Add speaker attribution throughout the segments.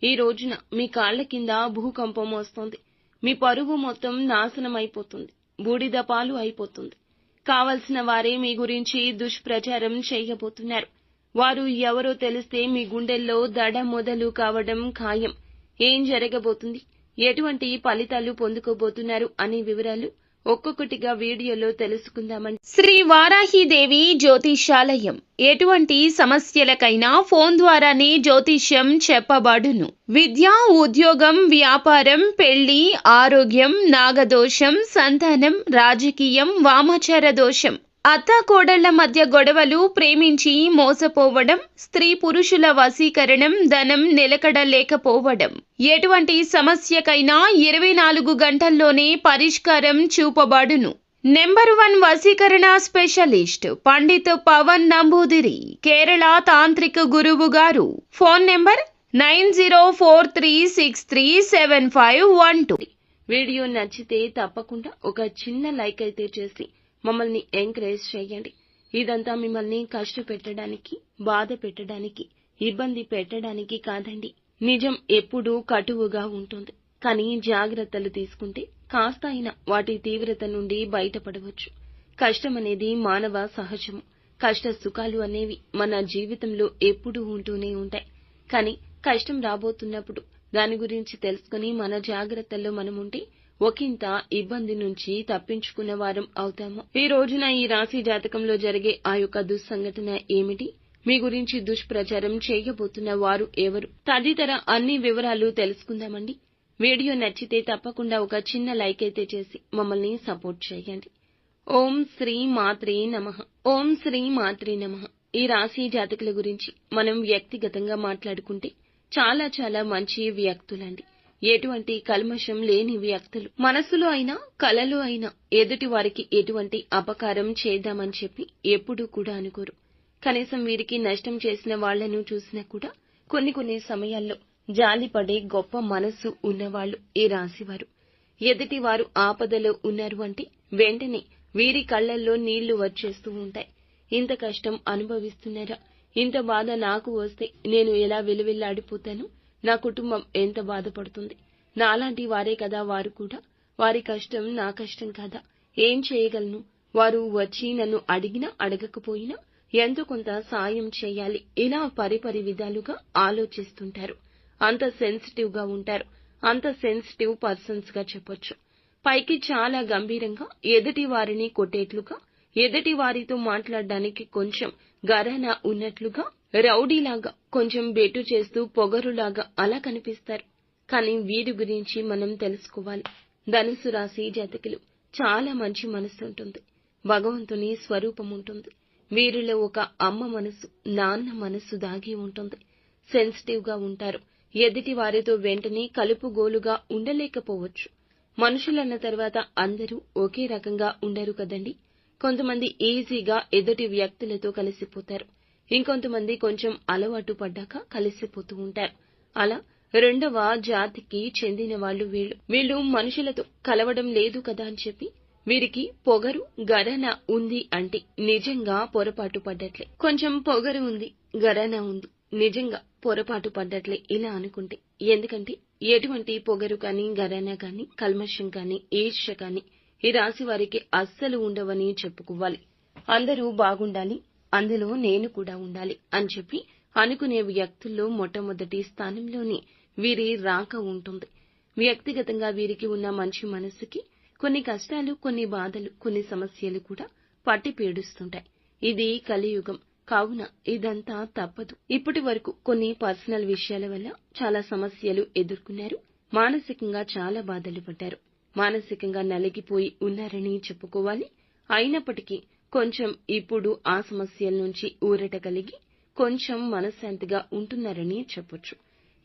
Speaker 1: ఈ రోజున మీ కాళ్ల కింద భూకంపం వస్తోంది. మీ పరువు మొత్తం నాశనమైపోతుంది. బూడిద పాలు అయిపోతుంది. కావలసిన వారే మీ గురించి దుష్ప్రచారం చేయబోతున్నారు. వారు ఎవరో తెలిస్తే మీ గుండెల్లో దడ మొదలు కావడం ఖాయం. ఏం జరగబోతుంది, ఎటువంటి ఫలితాలు పొందుకోబోతున్నారు అనే వివరాలు ఒక్కొక్కటిగా వీడియోలో తెలుసుకుందామండి. శ్రీ వారాహిదేవి జ్యోతిష్యాలయం. ఎటువంటి సమస్యలకైనా ఫోన్ ద్వారానే జ్యోతిష్యం చెప్పబడును. విద్య, ఉద్యోగం, వ్యాపారం, పెళ్లి, ఆరోగ్యం, నాగదోషం, సంతానం, రాజకీయం, వామాచార దోషం, అత్తాకోడళ్ల మధ్య గొడవలు, ప్రేమించి మోసపోవడం, స్త్రీ పురుషుల వశీకరణం, ధనం నిలకడ లేకపోవడం, ఎటువంటి సమస్యకైనా 24 గంటల్లోనే పరిష్కారం చూపబడును. నెంబర్ 1 వశీకరణ స్పెషలిస్ట్ పండిత్ పవన్ నంబూదిరి, కేరళ తాంత్రిక గురువు గారు. Phone number 9043637512. వీడియో నచ్చితే తప్పకుండా ఒక చిన్న లైక్ అయితే చేసి మమ్మల్ని ఎంకరేజ్ చేయండి. ఇదంతా మిమ్మల్ని కష్టపెట్టడానికి, బాధ పెట్టడానికి, ఇబ్బంది పెట్టడానికి కాదండి. నిజం ఎప్పుడూ కటువుగా ఉంటుంది. కానీ జాగ్రత్తలు తీసుకుంటే కాస్త అయినా వాటి తీవ్రత నుండి బయటపడవచ్చు. కష్టమనేది మానవ సహజము. కష్ట సుఖాలు అనేవి మన జీవితంలో ఎప్పుడూ ఉంటూనే ఉంటాయి. కానీ కష్టం రాబోతున్నప్పుడు దాని గురించి తెలుసుకుని మన జాగ్రత్తల్లో మనముంటే ఒకంత ఇబ్బంది నుంచి తప్పించుకున్న వారం అవుతాము. ఈ రోజున ఈ రాశి జాతకంలో జరిగే ఆ యొక్క దుస్సంఘటన ఏమిటి, మీ గురించి దుష్ప్రచారం చేయబోతున్న వారు ఎవరు, తదితర అన్ని వివరాలు తెలుసుకుందామండి. వీడియో నచ్చితే తప్పకుండా ఒక చిన్న లైక్ అయితే చేసి మమ్మల్ని సపోర్ట్ చేయండి. ఓం శ్రీ మాత్రే నమః. ఓం శ్రీ మాత్రే నమః. ఈ రాశి జాతకుల గురించి మనం వ్యక్తిగతంగా మాట్లాడుకుంటే చాలా చాలా మంచి వ్యక్తులండి. ఎటువంటి కల్మషం లేని వ్యక్తులు. మనసులో అయినా కలలో అయినా ఎదుటి వారికి ఎటువంటి అపకారం చేద్దామని చెప్పి ఎప్పుడూ కూడా అనుకోరు. కనీసం వీరికి నష్టం చేసిన వాళ్లను చూసినా కూడా కొన్ని సమయాల్లో జాలిపడే గొప్ప మనస్సు ఉన్నవాళ్లు ఈ రాశివారు. ఎదుటి వారు ఆపదలో ఉన్నారు అంటే వెంటనే వీరి కళ్లల్లో నీళ్లు వచ్చేస్తూ ఉంటాయి. ఇంత కష్టం అనుభవిస్తున్నారా, ఇంత బాధ నాకు వస్తే నేను ఎలా విలువిల్లాడిపోతాను, నా కుటుంబం ఎంత బాధపడుతుంది, నాలాంటి వారే కదా వారు కూడా, వారి కష్టం నా కష్టం కాదా, ఏం చేయగలను, వారు వచ్చి నన్ను అడిగినా అడగకపోయినా ఎంతో కొంత సాయం చేయాలి, ఇలా పరిపరి విధాలుగా ఆలోచిస్తుంటారు. అంత సెన్సిటివ్ గా ఉంటారు. అంత సెన్సిటివ్ పర్సన్స్ గా చెప్పొచ్చు. పైకి చాలా గంభీరంగా ఎదుటి వారిని కొట్టేట్లుగా, ఎదుటి వారితో మాట్లాడడానికి కొంచెం గరానా ఉన్నట్లుగా, రౌడీలాగా కొంచెం బెట్టు చేస్తూ పొగరులాగా అలా కనిపిస్తారు. కానీ వీరి గురించి మనం తెలుసుకోవాలి. ధనుసు రాశి జాతకులు చాలా మంచి మనసు ఉంటుంది. భగవంతుని స్వరూపం ఉంటుంది. వీరిలో ఒక అమ్మ మనసు, నాన్న మనసు దాగి ఉంటుంది. సెన్సిటివ్ గా ఉంటారు. ఎదుటి వారితో వెంటనే కలుపుగోలుగా ఉండలేకపోవచ్చు. మనుషులన్న తర్వాత అందరూ ఒకే రకంగా ఉండరు కదండి. కొంతమంది ఈజీగా ఎదుటి వ్యక్తులతో కలిసిపోతారు. ఇంకొంతమంది కొంచెం అలవాటు పడ్డాక కలిసిపోతూ ఉంటారు. అలా రెండవ జాతికి చెందిన వాళ్ళు వీళ్ళు మనుషులతో కలవడం లేదు కదా అని చెప్పి వీరికి పొగరు, గరానా ఉంది అంటే నిజంగా పొరపాటు పడ్డట్లే. కొంచెం పొగరు ఉంది, గరానా ఉంది, నిజంగా పొరపాటు పడ్డట్లే ఇలా అనుకుంటే. ఎందుకంటే ఎటువంటి పొగరు కానీ, గరానా కానీ, కల్మషం కానీ, ఈర్ష్య కానీ ఈ రాశి వారికి అస్సలు ఉండవని చెప్పుకోవాలి. అందరూ బాగుండాలి, అందులో నేను కూడా ఉండాలి అని చెప్పి అనుకునే వ్యక్తుల్లో మొట్టమొదటి స్థానంలోని వీరి రాక ఉంటుంది. వ్యక్తిగతంగా వీరికి ఉన్న మంచి మనస్సుకి కొన్ని కష్టాలు, కొన్ని బాధలు, కొన్ని సమస్యలు కూడా పట్టి పీడిస్తుంటాయి. ఇది కలియుగం కావున ఇదంతా తప్పదు. ఇప్పటి వరకు కొన్ని పర్సనల్ విషయాల వల్ల చాలా సమస్యలు ఎదుర్కొన్నారు. మానసికంగా చాలా బాధలు పడ్డారు. మానసికంగా నలిగిపోయి ఉన్నారని చెప్పుకోవాలి. అయినప్పటికీ కొంచెం ఇప్పుడు ఆ సమస్యల నుంచి ఊరట కలిగి కొంచెం మనశ్శాంతిగా ఉంటున్నారని చెప్పొచ్చు.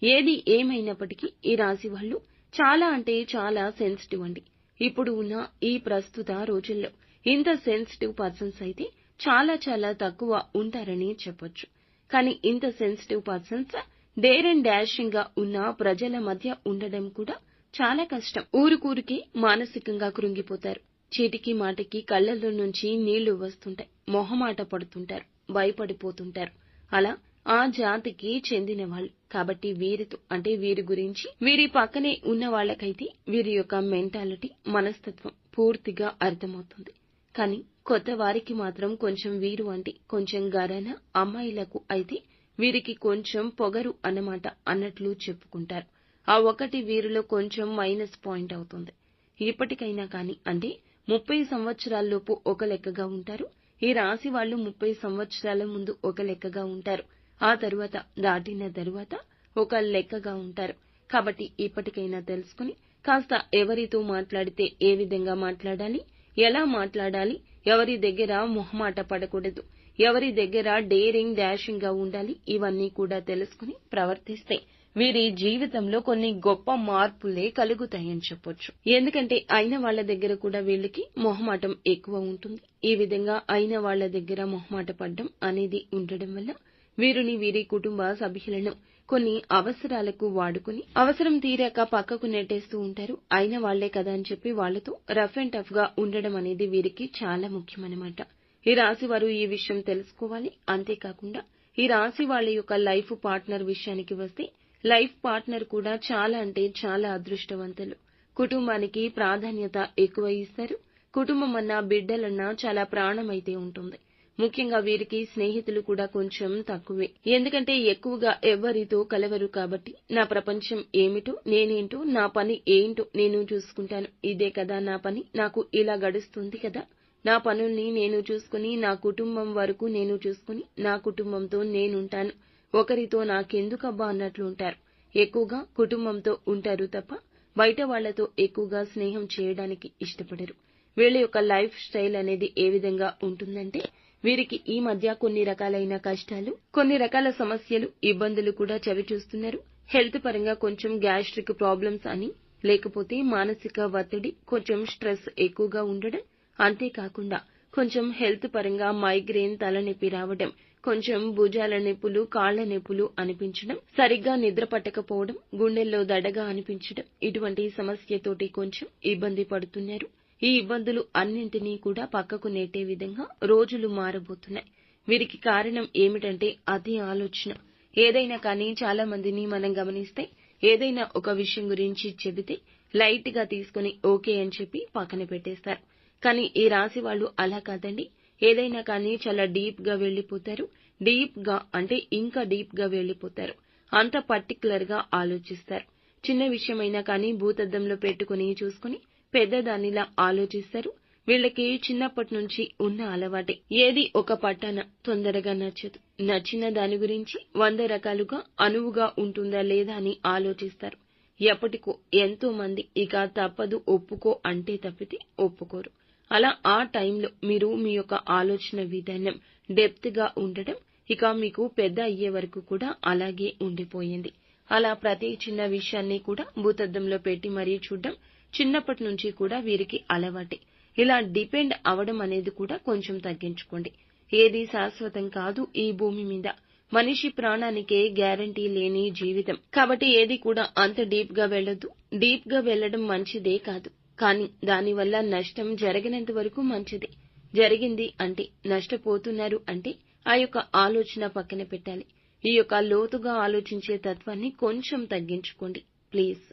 Speaker 1: ఏది ఏమైనప్పటికీ ఈ రాశి వాళ్ళు చాలా అంటే చాలా సెన్సిటివ్ అండి. ఇప్పుడు ఉన్న ఈ ప్రస్తుత రోజుల్లో ఇంత సెన్సిటివ్ పర్సన్స్ అయితే చాలా చాలా తక్కువ ఉంటారని చెప్పొచ్చు. కానీ ఇంత sensitive persons dare and dashing గా ఉన్న ప్రజల మధ్య ఉండడం కూడా చాలా కష్టం. ఊరుకూరికే మానసికంగా కృంగిపోతారు. చీటికి మాటికి కళ్లలో నుంచి నీళ్లు వస్తుంటాయి. మొహమాట పడుతుంటారు, భయపడిపోతుంటారు. అలా ఆ జాతికి చెందిన వాళ్ళు. కాబట్టి వీరితో అంటే వీరి గురించి వీరి పక్కనే ఉన్న వాళ్ళకైతే వీరి యొక్క మెంటాలిటీ, మనస్తత్వం పూర్తిగా అర్థమవుతుంది. కానీ కొత్త వారికి మాత్రం కొంచెం వీరు అంటే కొంచెం గరాన అమ్మాయిలకు అయితే వీరికి కొంచెం పొగరు అన్నమాట అన్నట్లు చెప్పుకుంటారు. ఆ ఒకటి వీరిలో కొంచెం మైనస్ పాయింట్ అవుతుంది. ఇప్పటికైనా కానీ అంటే 30 సంవత్సరాల్లోపు ఒక లెక్కగా ఉంటారు. ఈ రాశి వాళ్ళు 30 సంవత్సరాల ముందు ఒక లెక్కగా ఉంటారు. ఆ తరువాత దాటిన తరువాత ఒక లెక్కగా ఉంటారు. కాబట్టి ఇప్పటికైనా తెలుసుకుని కాస్త ఎవరితో మాట్లాడితే ఏ విధంగా మాట్లాడాలి, ఎలా మాట్లాడాలి, ఎవరి దగ్గర మొహమాట పడకూడదు, ఎవరి దగ్గర డేరింగ్ డాషింగ్ గా ఉండాలి, ఇవన్నీ కూడా తెలుసుకుని ప్రవర్తిస్తే వీరి జీవితంలో కొన్ని గొప్ప మార్పులే కలుగుతాయని చెప్పొచ్చు. ఎందుకంటే అయిన వాళ్ళ దగ్గర కూడా వీళ్ళకి మొహమాటం ఎక్కువ ఉంటుంది. ఈ విధంగా అయిన వాళ్ళ దగ్గర మొహమాట పడడం అనేది ఉండడం వల్ల వీరి కుటుంబ సభ్యులను కొన్ని అవసరాలకు వాడుకుని అవసరం తీరాక పక్కకు నెట్టేస్తూ ఉంటారు. అయిన వాళ్లే కదా అని చెప్పి వాళ్లతో రఫ్ అండ్ టఫ్ గా ఉండడం అనేది వీరికి చాలా ముఖ్యమన్నమాట. ఈ రాశి వారు ఈ విషయం తెలుసుకోవాలి. అంతేకాకుండా ఈ రాశి వాళ్ళ యొక్క లైఫ్ పార్ట్నర్ విషయానికి వస్తే లైఫ్ పార్ట్నర్ కూడా చాలా అంటే చాలా అదృష్టవంతులు. కుటుంబానికి ప్రాధాన్యత ఎక్కువ ఇస్తారు. కుటుంబం అన్నా బిడ్డలన్నా చాలా ప్రాణమైతే ఉంటుంది. ముఖ్యంగా వీరికి స్నేహితులు కూడా కొంచెం తక్కువే. ఎందుకంటే ఎక్కువగా ఎవ్వరితో కలవరు కాబట్టి నా ప్రపంచం ఏమిటో, నేనేంటో, నా పని ఏంటో నేను చూసుకుంటాను. ఇదే కదా నా పని, నాకు ఇలా గడుస్తుంది కదా, నా పనుల్ని నేను చూసుకుని నా కుటుంబం వరకు నేను చూసుకుని నా కుటుంబంతో నేనుంటాను, ఒకరితో నాకెందుకబ్బా అన్నట్లు ఉంటారు. ఎక్కువగా కుటుంబంతో ఉంటారు తప్ప బయట వాళ్లతో ఎక్కువగా స్నేహం చేయడానికి ఇష్టపడరు. వీళ్ళ యొక్క లైఫ్ స్టైల్ అనేది ఏ విధంగా ఉంటుందంటే వీరికి ఈ మధ్య కొన్ని రకాలైన కష్టాలు, కొన్ని రకాల సమస్యలు, ఇబ్బందులు కూడా చవిచూస్తున్నారు. హెల్త్ పరంగా కొంచెం గ్యాస్ట్రిక్ ప్రాబ్లమ్స్ అని, లేకపోతే మానసిక ఒత్తిడి, కొంచెం స్ట్రెస్ ఎక్కువగా ఉండడం, అంతేకాకుండా కొంచెం హెల్త్ పరంగా మైగ్రేన్, తలనొప్పి రావడం, కొంచెం భుజాల నొప్పులు, కాళ్ల నొప్పులు అనిపించడం, సరిగ్గా నిద్ర పట్టకపోవడం, గుండెల్లో దడగా అనిపించడం, ఇటువంటి సమస్యతోటి కొంచెం ఇబ్బంది పడుతున్నారు. ఈ ఇబ్బందులు అన్నింటినీ కూడా పక్కకు నెట్టే విధంగా రోజులు మారబోతున్నాయి. వీరికి కారణం ఏమిటంటే అతి ఆలోచన. ఏదైనా కానీ చాలా మందిని మనం గమనిస్తే ఏదైనా ఒక విషయం గురించి చెబితే లైట్ గా తీసుకుని ఓకే అని చెప్పి పక్కన పెట్టేస్తారు. కానీ ఈ రాశి వాళ్ళు అలా కాదండి. ఏదైనా కానీ చాలా డీప్ గా వెళ్లిపోతారు. డీప్ గా అంటే ఇంకా డీప్ గా వెళ్లిపోతారు. అంత పర్టికులర్ గా ఆలోచిస్తారు. చిన్న విషయమైనా కానీ భూతద్దంలో పెట్టుకుని చూసుకుని పెద్దదానిలా ఆలోచిస్తారు. వీళ్ళకి చిన్నప్పటి నుంచి ఉన్న అలవాటే. ఏది ఒక పట్టాన తొందరగా నచ్చదు. నచ్చిన దాని గురించి 100 రకాలుగా అనువుగా ఉంటుందా లేదా అని ఆలోచిస్తారు. ఎప్పటికో ఎంతో మంది ఇక తప్పదు ఒప్పుకో అంటే తప్పితే ఒప్పుకోరు. అలా ఆ టైంలో మీరు మీ యొక్క ఆలోచన విధానం డెప్త్ గా ఉండడం ఇక మీకు పెద్ద అయ్యే వరకు కూడా అలాగే ఉండిపోయింది. అలా ప్రతి చిన్న విషయాన్ని కూడా భూతద్దంలో పెట్టి మరీ చూడడం చిన్నప్పటి నుంచి కూడా వీరికి అలవాటే. ఇలా డిపెండ్ అవడం అనేది కూడా కొంచెం తగ్గించుకోండి. ఏది శాశ్వతం కాదు ఈ భూమి మీద. మనిషి ప్రాణానికే గ్యారంటీ లేని జీవితం. కాబట్టి ఏది కూడా అంత డీప్ గా వెళ్ళొద్దు. డీప్ గా వెళ్ళడం మంచిదే కాదు. కానీ దానివల్ల నష్టం జరగనంత వరకు మంచిదే. జరిగింది అంటే నష్టపోతున్నారు అంటే ఆ యొక్క ఆలోచన పక్కన పెట్టాలి. ఈ యొక్క లోతుగా ఆలోచించే తత్వాన్ని కొంచెం తగ్గించుకోండి ప్లీజ్.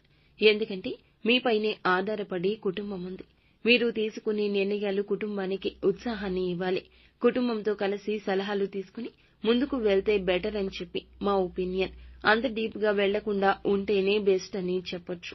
Speaker 1: ఎందుకంటే మీపైనే ఆధారపడి కుటుంబం ఉంది. మీరు తీసుకునే నిర్ణయాలు కుటుంబానికి ఉత్సాహాన్ని ఇవ్వాలి. కుటుంబంతో కలిసి సలహాలు తీసుకుని ముందుకు వెళ్తే బెటర్ అని చెప్పి మా ఒపీనియన్. అంత డీప్ గా వెళ్లకుండా ఉంటేనే బెస్ట్ అని చెప్పొచ్చు.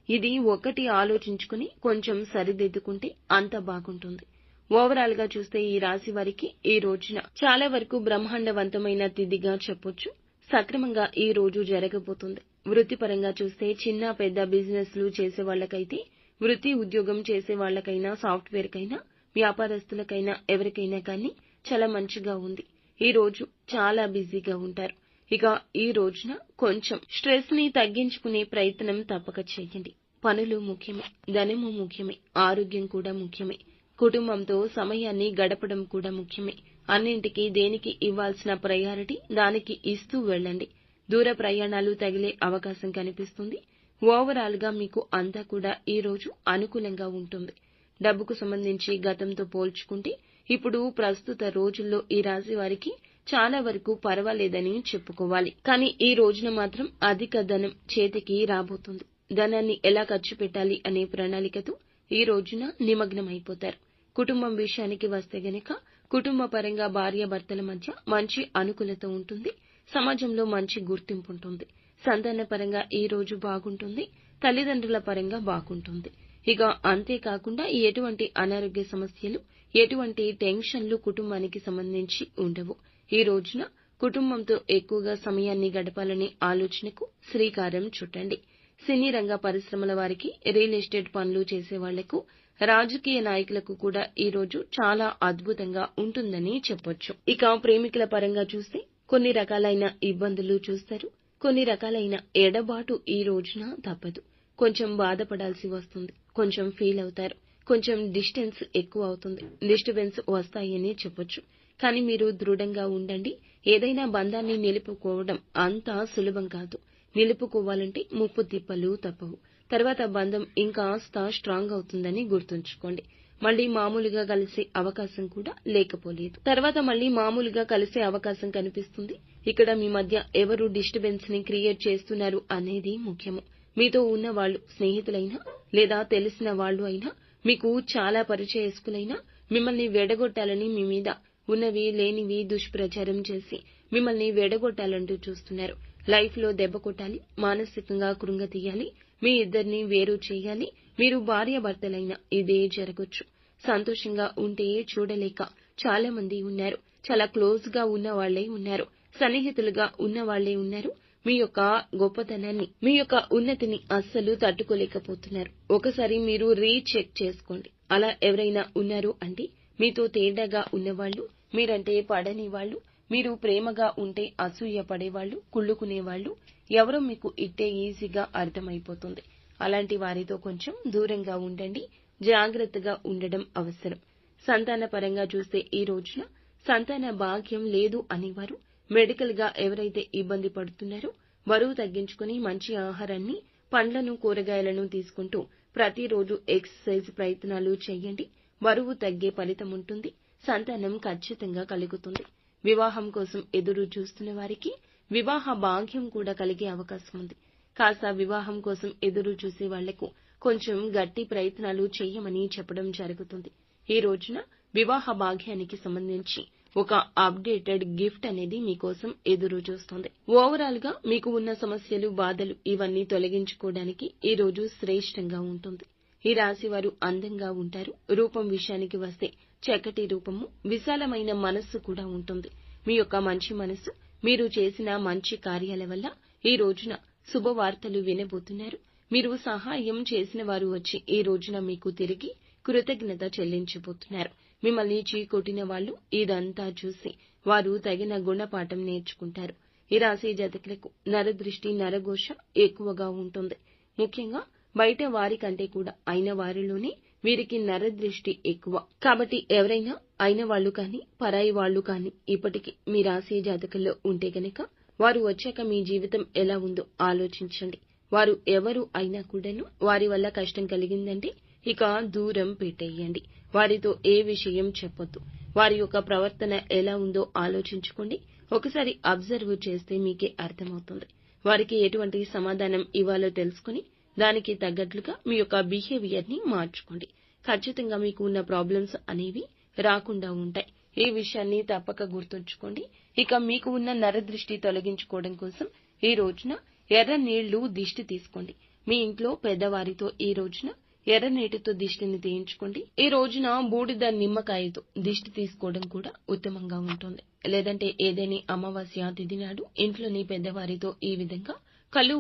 Speaker 1: ఇది ఒకటి ఆలోచించుకుని కొంచెం సరిదిద్దుకుంటే అంత బాగుంటుంది. ఓవరాల్ గా చూస్తే ఈ రాశి వారికి ఈ రోజున చాలా వరకు బ్రహ్మాండవంతమైన తిథిగా చెప్పొచ్చు. సక్రమంగా ఈ రోజు జరగబోతుంది. వృత్తిపరంగా చూస్తే చిన్న పెద్ద బిజినెస్లు చేసే వాళ్ళకైతే, వృత్తి ఉద్యోగం చేసే వాళ్ళకైనా, సాఫ్ట్వేర్ కైనా, వ్యాపారస్తులకైనా ఎవరికైనా కానీ చాలా మంచిగా ఉంది. ఈ రోజు చాలా బిజీగా ఉంటారు. ఇక ఈ రోజున కొంచెం స్ట్రెస్ ని తగ్గించుకునే ప్రయత్నం తప్పక చేయండి. పనులు ముఖ్యమే, ధనము ముఖ్యమే, ఆరోగ్యం కూడా ముఖ్యమే, కుటుంబంతో సమయాన్ని గడపడం కూడా ముఖ్యమే. అన్నింటికీ దేనికి ఇవ్వాల్సిన ప్రయారిటీ దానికి ఇస్తూ వెళ్ళండి. దూర ప్రయాణాలు తగిలే అవకాశం కనిపిస్తుంది. ఓవరాల్ గా మీకు అంతా కూడా ఈ రోజు అనుకూలంగా ఉంటుంది. డబ్బుకు సంబంధించి గతంతో పోల్చుకుంటే ఇప్పుడు ప్రస్తుత రోజుల్లో ఈ రాశి వారికి చాలా వరకు పర్వాలేదని చెప్పుకోవాలి. కానీ ఈ రోజున మాత్రం అధిక ధనం చేతికి రాబోతుంది. ధనాన్ని ఎలా ఖర్చు పెట్టాలి అనే ప్రణాళికతో ఈ రోజున నిమగ్నమైపోతారు. కుటుంబం విషయానికి వస్తే గనక కుటుంబ పరంగా భార్యాభర్తల మధ్య మంచి అనుకూలత ఉంటుంది. సమాజంలో మంచి గుర్తింపు ఉంటుంది. సంతాన పరంగా ఈ రోజు బాగుంటుంది. తల్లిదండ్రుల పరంగా బాగుంటుంది. ఇక అంతేకాకుండా ఎటువంటి అనారోగ్య సమస్యలు, ఎటువంటి టెన్షన్లు కుటుంబానికి సంబంధించి ఉండవు. ఈ రోజున కుటుంబంతో ఎక్కువగా సమయాన్ని గడపాలనే ఆలోచనకు శ్రీకారం చుట్టండి. సినీ రంగ పరిశ్రమల వారికి, రియల్ ఎస్టేట్ పనులు చేసే వాళ్లకు, రాజకీయ నాయకులకు కూడా ఈ రోజు చాలా అద్భుతంగా ఉంటుందని చెప్పొచ్చు. ఇక ప్రేమికుల పరంగా చూస్తే కొన్ని రకాలైన ఇబ్బందులు చూస్తారు. కొన్ని రకాలైన ఎడబాటు ఈ రోజున తప్పదు. కొంచెం బాధపడాల్సి వస్తుంది. కొంచెం ఫీల్ అవుతారు. కొంచెం డిస్టెన్స్ ఎక్కువ అవుతుంది. డిస్టర్బెన్స్ వస్తాయని చెప్పొచ్చు. కానీ మీరు దృఢంగా ఉండండి. ఏదైనా బంధాన్ని నిలుపుకోవడం అంత సులభం కాదు. నిలుపుకోవాలంటే ముప్పు తిప్పలు తప్పవు. తర్వాత బంధం ఇంకాస్త స్ట్రాంగ్ అవుతుందని గుర్తుంచుకోండి. మళ్లీ మామూలుగా కలిసే అవకాశం కూడా లేకపోలేదు. తర్వాత మళ్లీ మామూలుగా కలిసే అవకాశం కనిపిస్తుంది. ఇక్కడ మీ మధ్య ఎవరు డిస్టర్బెన్స్ ని క్రియేట్ చేస్తున్నారు అనేది ముఖ్యము. మీతో ఉన్న వాళ్ళు స్నేహితులైనా లేదా తెలిసిన వాళ్ళు అయినా, మీకు చాలా పరిచయస్తులైనా మిమ్మల్ని వెడగొట్టాలని మీ మీద ఉన్నవి లేనివి దుష్ప్రచారం చేసి మిమ్మల్ని వెడగొట్టాలంటూ చూస్తున్నారు. లైఫ్ లో దెబ్బ కొట్టాలి, మానసికంగా కృంగతీయాలి, మీ ఇద్దరిని వేరు చేయాలి. మీరు భార్యాభర్తలైనా ఇదే జరగొచ్చు. సంతోషంగా ఉంటే చూడలేక చాలా మంది ఉన్నారు. చాలా క్లోజ్ గా ఉన్న వాళ్లే ఉన్నారు. సన్నిహితులుగా ఉన్న వాళ్లే ఉన్నారు. మీ యొక్క గొప్పతనాన్ని, మీ యొక్క ఉన్నతిని అస్సలు తట్టుకోలేకపోతున్నారు. ఒకసారి మీరు రీచెక్ చేసుకోండి. అలా ఎవరైనా ఉన్నారు అంటే మీతో తేడాగా ఉన్నవాళ్లు, మీరంటే పడని వాళ్ళు, మీరు ప్రేమగా ఉంటే అసూయ పడేవాళ్లు, కుళ్ళుకునేవాళ్లు ఎవరో మీకు ఇట్టే ఈజీగా అర్థమైపోతుంది. అలాంటి వారితో కొంచెం దూరంగా ఉండండి. జాగ్రత్తగా ఉండడం అవసరం. సంతాన పరంగా చూస్తే ఈ రోజున సంతాన భాగ్యం లేదు అనేవారు, మెడికల్ గా ఎవరైతే ఇబ్బంది పడుతున్నారో బరువు తగ్గించుకుని మంచి ఆహారాన్ని, పండ్లను, కూరగాయలను తీసుకుంటూ ప్రతిరోజు ఎక్సర్సైజ్ ప్రయత్నాలు చేయండి. బరువు తగ్గే ఫలితం ఉంటుంది. సంతానం ఖచ్చితంగా కలుగుతుంది. వివాహం కోసం ఎదురు చూస్తున్న వారికి వివాహ భాగ్యం కూడా కలిగే అవకాశం ఉంది. కాస్త వివాహం కోసం ఎదురు చూసే వాళ్లకు కొంచెం గట్టి ప్రయత్నాలు చేయమని చెప్పడం జరుగుతుంది. ఈ రోజున వివాహ భాగ్యానికి సంబంధించి ఒక అప్డేటెడ్ గిఫ్ట్ అనేది మీకోసం ఎదురు చూస్తుంది. ఓవరాల్ గా మీకు ఉన్న సమస్యలు, బాధలు ఇవన్నీ తొలగించుకోవడానికి ఈ రోజు శ్రేష్టంగా ఉంటుంది. ఈ రాశి వారు అందంగా ఉంటారు. రూపం విషయానికి వస్తే చక్కటి రూపము, విశాలమైన మనస్సు కూడా ఉంటుంది. మీ యొక్క మంచి మనస్సు, మీరు చేసిన మంచి కార్యాల వల్ల ఈ రోజున శుభవార్తలు వినబోతున్నారు. మీరు సహాయం చేసిన వారు వచ్చి ఈ రోజున మీకు తిరిగి కృతజ్ఞత చెల్లించబోతున్నారు. మిమ్మల్ని చీకొట్టిన వాళ్ళు ఇదంతా చూసి వారు తగిన గుణపాఠం నేర్చుకుంటారు. ఈ రాశి జాతకులకు నరదృష్టి, నరఘోష ఎక్కువగా ఉంటుంది. ముఖ్యంగా బయట వారి కంటే కూడా అయిన వారిలోనే వీరికి నరదృష్టి ఎక్కువ. కాబట్టి ఎవరైనా అయిన వాళ్ళు కానీ, పరాయి వాళ్ళు కానీ ఇప్పటికీ మీ రాశి జాతకుల్లో ఉంటే గనక వారు వచ్చాక మీ జీవితం ఎలా ఉందో ఆలోచించండి. వారు ఎవరు అయినా కూడాను వారి వల్ల కష్టం కలిగిందంటే ఇక దూరం పెట్టేయండి. వారితో ఏ విషయం చెప్పొద్దు. వారి యొక్క ప్రవర్తన ఎలా ఉందో ఆలోచించుకోండి. ఒకసారి అబ్జర్వ్ చేస్తే మీకే అర్థమవుతుంది. వారికి ఎటువంటి సమాధానం ఇవ్వాలో తెలుసుకుని దానికి తగ్గట్లుగా మీ యొక్క బిహేవియర్ ని మార్చుకోండి. ఖచ్చితంగా మీకు ఉన్న ప్రాబ్లమ్స్ అనేవి రాకుండా ఉంటాయి. ఈ విషయాన్ని తప్పక గుర్తుంచుకోండి. ఇక మీకు ఉన్న నరదృష్టి తొలగించుకోవడం కోసం ఈ రోజున ఎర్ర నీళ్లు దిష్టి తీసుకోండి. మీ ఇంట్లో పెద్దవారితో ఈ రోజున ఎర్ర నీటితో దిష్టిని తీయించుకోండి. ఈ రోజున బూడిద నిమ్మకాయతో దిష్టి తీసుకోవడం కూడా ఉత్తమంగా ఉంటుంది. లేదంటే ఏదేని అమావాస్య తిథి నాడు ఇంట్లోని పెద్దవారితో ఈ విధంగా కల్లు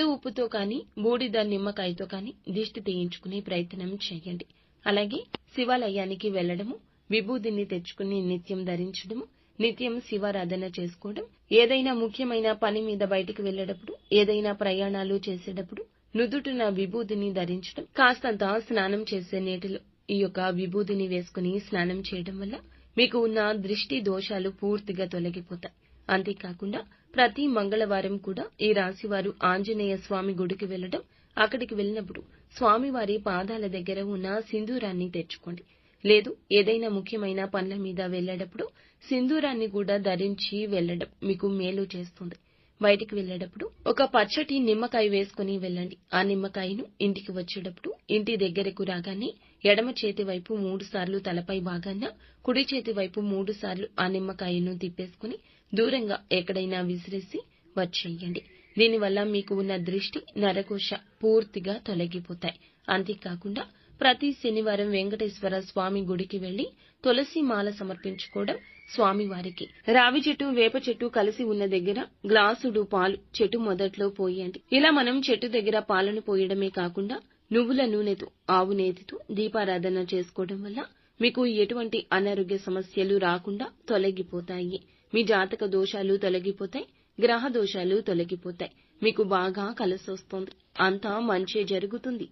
Speaker 1: ఉప్పుతో కానీ బూడిద నిమ్మకాయతో కానీ దిష్టి తీయించుకునే ప్రయత్నం చేయండి. అలాగే శివాలయానికి వెళ్లడము, విభూదిని తెచ్చుకుని నిత్యం ధరించడము, నిత్యం శివారాధన చేసుకోవడం, ఏదైనా ముఖ్యమైన పని మీద బయటికి వెళ్లేటప్పుడు, ఏదైనా ప్రయాణాలు చేసేటప్పుడు నుదుటిన విభూదిని ధరించడం, కాస్తంత స్నానం చేసే నీటిలో ఈ యొక్క విభూదిని వేసుకుని స్నానం చేయడం వల్ల మీకు ఉన్న దృష్టి దోషాలు పూర్తిగా తొలగిపోతాయి. అంతేకాకుండా ప్రతి మంగళవారం కూడా ఈ రాశివారు ఆంజనేయ స్వామి గుడికి వెళ్లడం, అక్కడికి వెళ్ళినప్పుడు స్వామివారి పాదాల దగ్గర ఉన్న సింధూరాన్ని తెచ్చుకోండి. లేదు ఏదైనా ముఖ్యమైన పనుల మీద వెళ్లేటప్పుడు సింధూరాన్ని కూడా ధరించి వెళ్లడం మీకు మేలు చేస్తుంది. బయటికి వెళ్లేటప్పుడు ఒక పచ్చటి నిమ్మకాయ వేసుకుని వెళ్ళండి. ఆ నిమ్మకాయను ఇంటికి వచ్చేటప్పుడు ఇంటి దగ్గరకు రాగానే ఎడమ చేతి వైపు 3 సార్లు తలపై భాగాన, కుడి చేతి వైపు 3 సార్లు ఆ నిమ్మకాయను తిప్పేసుకుని దూరంగా ఎక్కడైనా విసిరేసి వచ్చేయండి. దీనివల్ల మీకు ఉన్న దృష్టి, నరఘోష పూర్తిగా తొలగిపోతాయి. అంతేకాకుండా ప్రతి శనివారం వెంకటేశ్వర స్వామి గుడికి వెళ్లి తులసి మాల సమర్పించుకోవడం, స్వామివారికి రావి చెట్టు, వేప చెట్టు కలిసి ఉన్న దగ్గర గ్లాసుడు పాలు చెట్టు మొదట్లో పోయండి. ఇలా మనం చెట్టు దగ్గర పాలను పోయడమే కాకుండా నువ్వుల నూనెతో, ఆవు నేతితో దీపారాధన చేసుకోవడం వల్ల మీకు ఎటువంటి అనారోగ్య సమస్యలు రాకుండా తొలగిపోతాయి. మీ జాతక దోషాలు తొలగిపోతాయి, గ్రహ దోషాలు తొలగిపోతాయి. మీకు బాగా కలిసొస్తుంది. అంతా మంచే జరుగుతుంది.